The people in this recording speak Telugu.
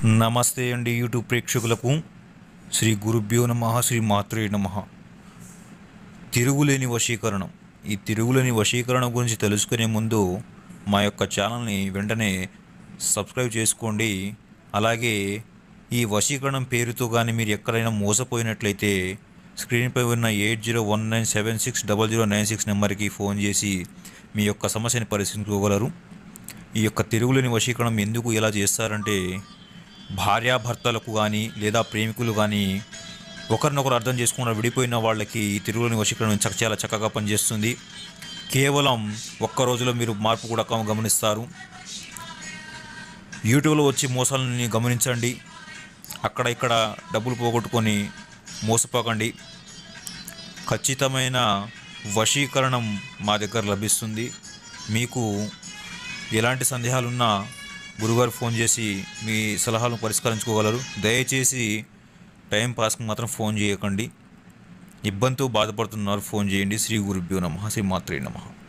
నమస్తే అండి యూట్యూబ్ ప్రేక్షకులకు. శ్రీ గురుభ్యో నమః, శ్రీ మాత్రే నమః. తిరుగులేని వశీకరణం. ఈ తిరుగులేని వశీకరణం గురించి తెలుసుకునే ముందు మా యొక్క ఛానల్ని వెంటనే సబ్స్క్రైబ్ చేసుకోండి. అలాగే ఈ వశీకరణం పేరుతో కానీ మీరు ఎక్కడైనా మోసపోయినట్లయితే స్క్రీన్పై ఉన్న 8019760096 నెంబర్కి ఫోన్ చేసి మీ యొక్క సమస్యని పరిశీలించుకోగలరు. ఈ యొక్క తిరుగులేని వశీకరణం ఎందుకు ఎలా చేస్తారంటే, భార్యాభర్తలకు కానీ లేదా ప్రేమికులు కానీ ఒకరినొకరు అర్థం చేసుకున్న విడిపోయిన వాళ్ళకి ఈ తిరుగులేని వశీకరణం చాలా చక్కగా పనిచేస్తుంది. కేవలం ఒక్క రోజులో మీరు మార్పు కూడా గమనిస్తారు. యూట్యూబ్లో వచ్చి మోసాలని గమనించండి. అక్కడ ఇక్కడ డబ్బులు పోగొట్టుకొని మోసపోకండి. ఖచ్చితమైన వశీకరణం మా దగ్గర లభిస్తుంది. మీకు ఎలాంటి సందేహాలున్నా గురుగారు ఫోన్ చేసి మీ సలహాలను పరిష్కరించుకోగలరు. దయచేసి టైం పాస్కి మాత్రం ఫోన్ చేయకండి. ఇబ్బందితో బాధపడుతున్నారు, ఫోన్ చేయండి. శ్రీ గురుభ్యో నమః, శ్రీ మాత్రే నమః.